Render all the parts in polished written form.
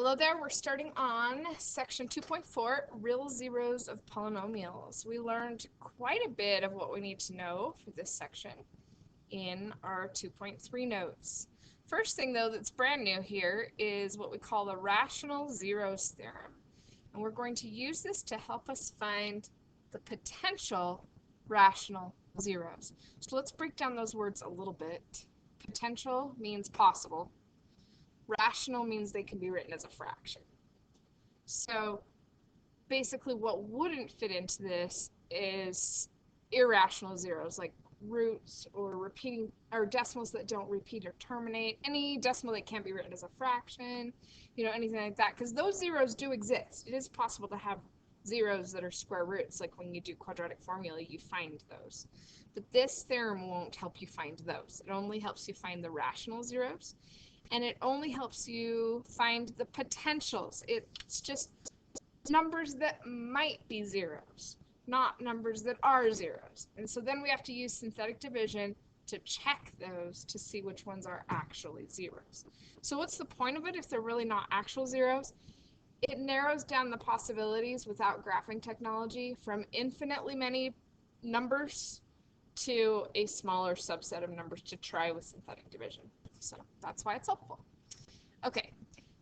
Hello there, we're starting on section 2.4, real zeros of polynomials. We learned quite a bit of what we need to know for this section in our 2.3 notes. First thing though that's brand new here is what we call the rational zeros theorem. And we're going to use this to help us find the potential rational zeros. So let's break down those words a little bit. Potential means possible. Rational means they can be written as a fraction. So basically what wouldn't fit into this is irrational zeros, like roots or repeating or decimals that don't repeat or terminate, any decimal that can't be written as a fraction, anything like that, because those zeros do exist. It is possible to have zeros that are square roots, like when you do quadratic formula, you find those. But this theorem won't help you find those. It only helps you find the rational zeros. And it only helps you find the potentials. It's just numbers that might be zeros, not numbers that are zeros. And so then we have to use synthetic division to check those to see which ones are actually zeros. So what's the point of it if they're really not actual zeros? It narrows down the possibilities without graphing technology from infinitely many numbers to a smaller subset of numbers to try with synthetic division. So that's why it's helpful. Okay,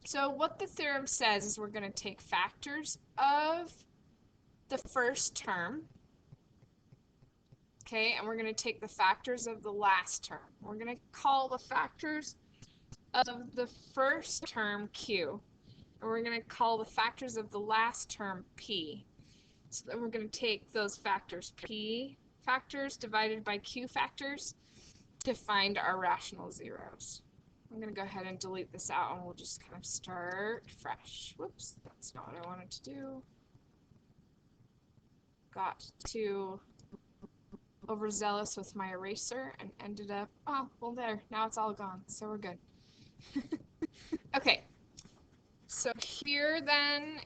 so what the theorem says is we're going to take factors of the first term, okay, and we're going to take the factors of the last term. We're going to call the factors of the first term Q, and we're going to call the factors of the last term P. So then we're going to take those factors, P factors divided by Q factors, to find our rational zeros. I'm going to go ahead and delete this out and we'll just kind of start fresh. Whoops, that's not what I wanted to do. Got too overzealous with my eraser and ended up, oh, well there, now it's all gone, so we're good. Okay, so here then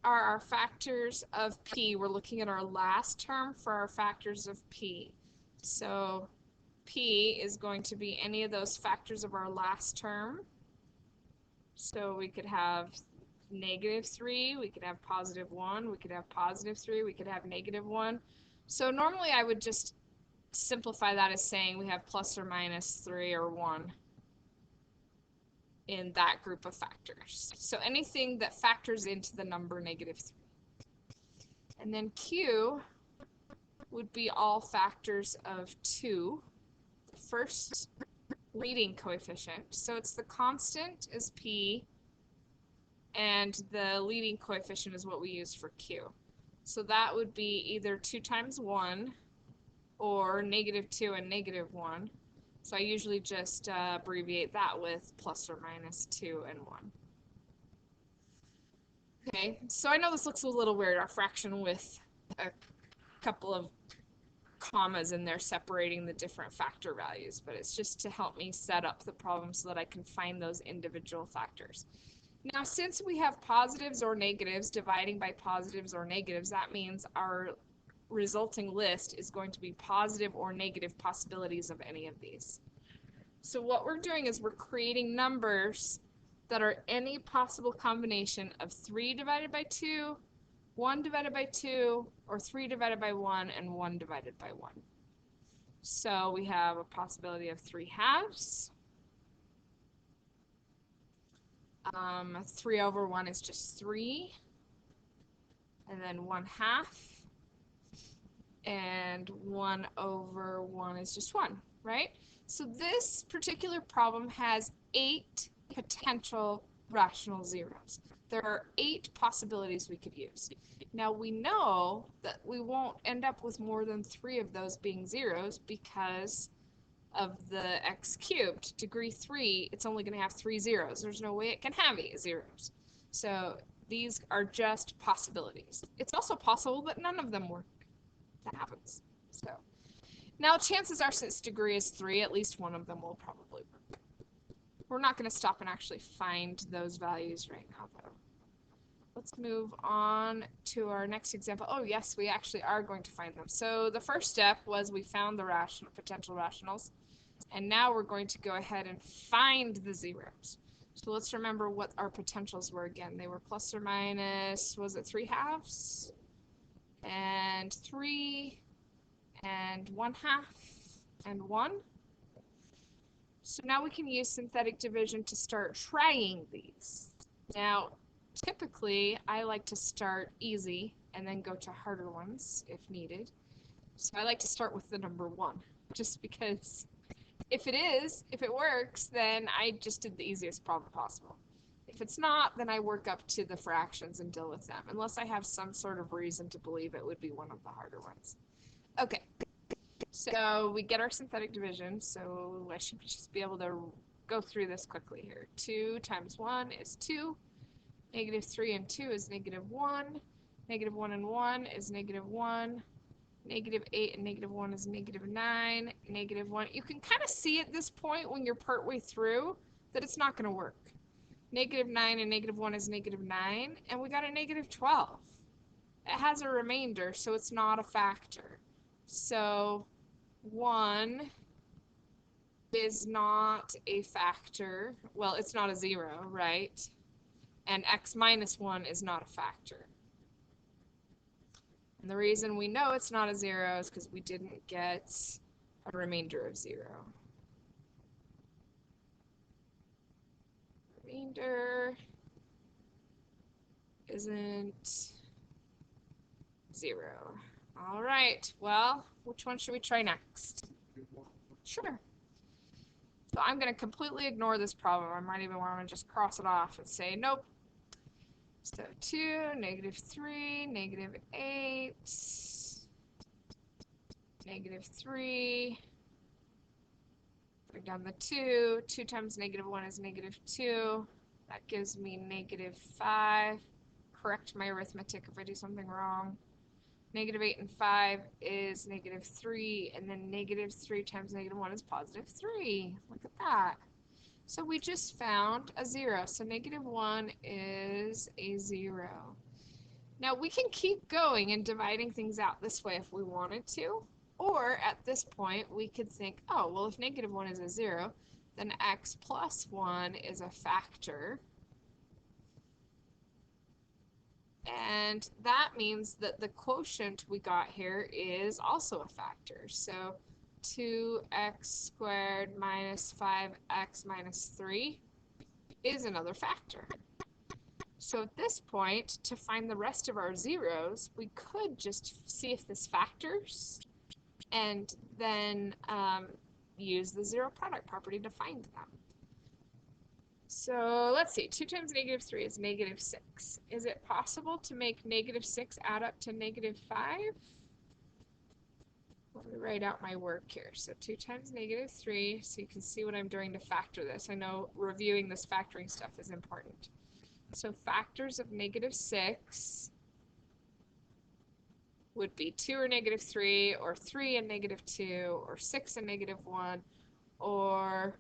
are our factors of P. We're looking at our last term for our factors of P. So P is going to be any of those factors of our last term. So we could have -3, we could have +1, we could have +3, we could have -1. So normally I would just simplify that as saying we have plus or minus 3 or 1 in that group of factors. So anything that factors into the number -3. And then Q would be all factors of 2. First leading coefficient. So it's the constant is P, and the leading coefficient is what we use for Q. So that would be either 2 times 1 or -2 and -1. So I usually just abbreviate that with plus or minus 2 and 1. Okay, so I know this looks a little weird, our fraction with a couple of commas in there separating the different factor values, but it's just to help me set up the problem so that I can find those individual factors. Now, since we have positives or negatives dividing by positives or negatives, that means our resulting list is going to be positive or negative possibilities of any of these. So what we're doing is we're creating numbers that are any possible combination of 3 divided by 2, 1 divided by 2, or 3 divided by 1, and 1 divided by 1. So we have a possibility of 3/2. 3 over 1 is just 3. And then 1/2. And 1 over 1 is just 1, right? So this particular problem has 8 potential rational zeros. There are 8 possibilities we could use. Now we know that we won't end up with more than 3 of those being zeros because of the x cubed. Degree 3, it's only going to have 3 zeros. There's no way it can have 8 zeros. So these are just possibilities. It's also possible that none of them work. That happens. So now chances are, since degree is 3, at least one of them will probably work. We're not going to stop and actually find those values right now, though. Let's move on to our next example. Oh, yes, we actually are going to find them. So the first step was we found the potential rationals, and now we're going to go ahead and find the zeros. So let's remember what our potentials were again. They were plus or minus, was it 3/2? And 3, and 1/2, and 1. So now we can use synthetic division to start trying these. Now, typically, I like to start easy and then go to harder ones if needed. So I like to start with the number 1, just because if it works, then I just did the easiest problem possible. If it's not, then I work up to the fractions and deal with them, unless I have some sort of reason to believe it would be one of the harder ones. Okay, so we get our synthetic division, so I should just be able to go through this quickly here. 2 times 1 is 2, -3 and 2 is -1, -1 and 1 is -1, -8 and -1 is -9, -1. You can kind of see at this point when you're partway through that it's not going to work. -9 and -1 is -9, and we got a -12. It has a remainder, so it's not a factor. So 1 is not a factor. Well, it's not a 0, right? And x minus 1 is not a factor. And the reason we know it's not a 0 is because we didn't get a remainder of 0. Remainder isn't 0. All right, well, which one should we try next? Sure. So I'm going to completely ignore this problem. I might even want to just cross it off and say, nope. So 2, -3, -8, -3. Bring down the 2. 2 times -1 is -2. That gives me -5. Correct my arithmetic if I do something wrong. -8 and 5 is -3, and then -3 times -1 is +3. Look at that. So we just found a 0. So -1 is a 0. Now we can keep going and dividing things out this way if we wanted to. Or at this point we could think, oh, well, if -1 is a 0, then x plus 1 is a factor. And that means that the quotient we got here is also a factor. So 2x squared minus 5x minus 3 is another factor. So at this point, to find the rest of our zeros, we could just see if this factors and then use the zero product property to find them. So let's see, 2 times -3 is -6. Is it possible to make -6 add up to -5? Let me write out my work here. So 2 times -3, so you can see what I'm doing to factor this. I know reviewing this factoring stuff is important. So factors of -6 would be 2 or -3, or 3 and -2, or 6 and -1, or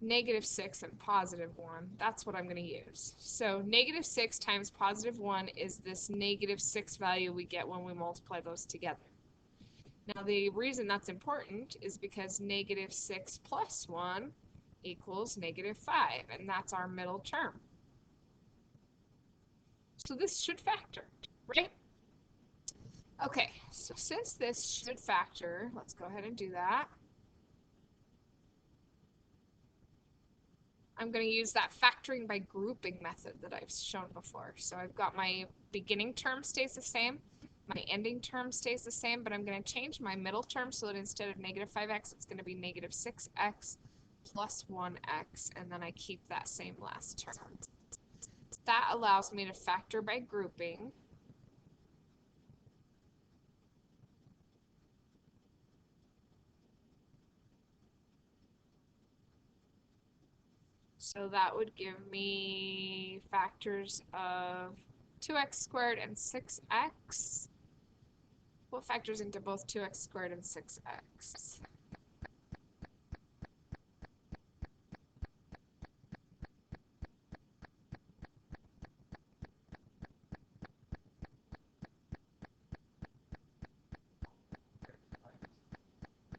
-6 and +1. That's what I'm going to use. So -6 times +1 is this -6 value we get when we multiply those together. Now the reason that's important is because -6 plus 1 equals -5, and that's our middle term. So this should factor, right? Okay, so since this should factor, let's go ahead and do that. I'm going to use that factoring by grouping method that I've shown before. So I've got my beginning term stays the same, my ending term stays the same, but I'm going to change my middle term so that instead of -5x, it's going to be -6x plus 1x, and then I keep that same last term. That allows me to factor by grouping. So that would give me factors of 2x squared and 6x. What factors into both 2x squared and 6x?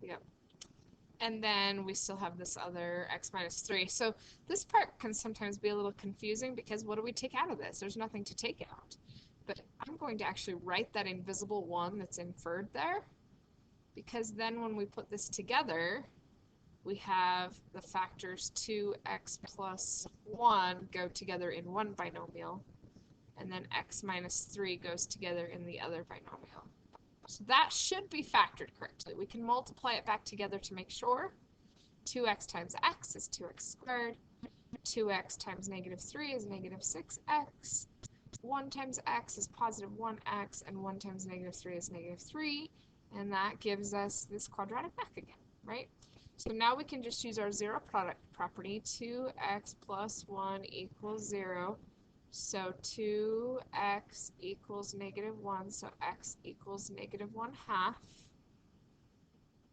Yep. And then we still have this other x minus 3. So this part can sometimes be a little confusing because what do we take out of this? There's nothing to take out. But I'm going to actually write that invisible 1 that's inferred there, because then when we put this together, we have the factors 2x plus 1 go together in one binomial, and then x minus 3 goes together in the other binomial. So that should be factored correctly. We can multiply it back together to make sure. 2x times x is 2x squared. 2x times negative 3 is negative 6x. 1 times x is positive 1x, and 1 times negative 3 is negative 3. And that gives us this quadratic back again, right? So now we can just use our zero product property. 2x plus 1 equals 0. So 2x equals negative 1, so x equals negative 1/2.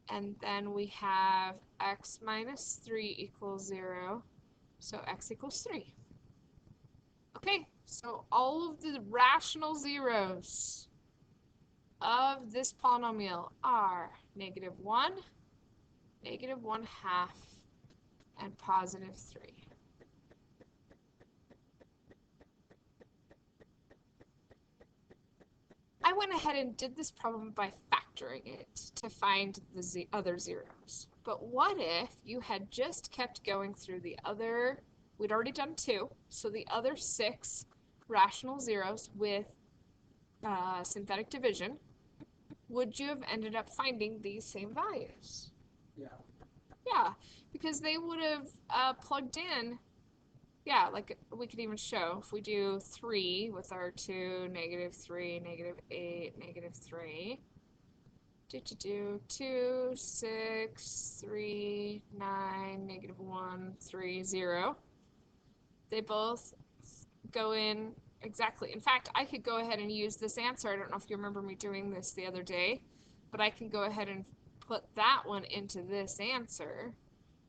And then we have x minus 3 equals 0, so x equals 3. Okay, so all of the rational zeros of this polynomial are negative 1, negative 1/2, and positive 3. I went ahead and did this problem by factoring it to find the other zeros. But what if you had just kept going through the other, we'd already done 2, so the other 6 rational zeros with synthetic division, would you have ended up finding these same values? Yeah. Yeah, because they would have plugged in. Yeah, like we could even show if we do 3 with our 2, negative 3, negative 8, negative 3. 2, 6, 3, 9, negative 1, 3, 0. They both go in exactly. In fact, I could go ahead and use this answer. I don't know if you remember me doing this the other day, but I can go ahead and put that one into this answer.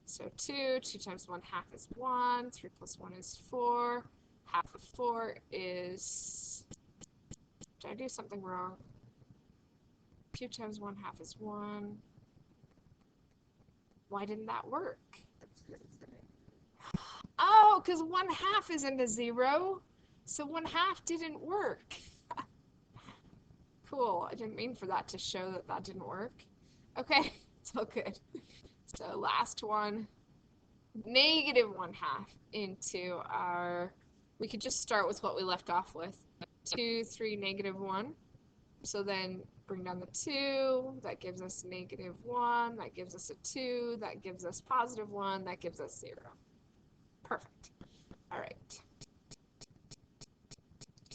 So 2 times 1/2 is 1, 3 plus 1 is 4, half of 4 is, did I do something wrong? 2 times 1/2 is 1. Why didn't that work? Oh, because 1/2 isn't a 0, so 1/2 didn't work. Cool, I didn't mean for that to show that that didn't work. Okay, it's all good. So last one. Negative 1/2 into our, we could just start with what we left off with. 2, 3, negative 1. So then bring down the 2, that gives us negative 1, that gives us a 2, that gives us positive 1, that gives us 0. Perfect.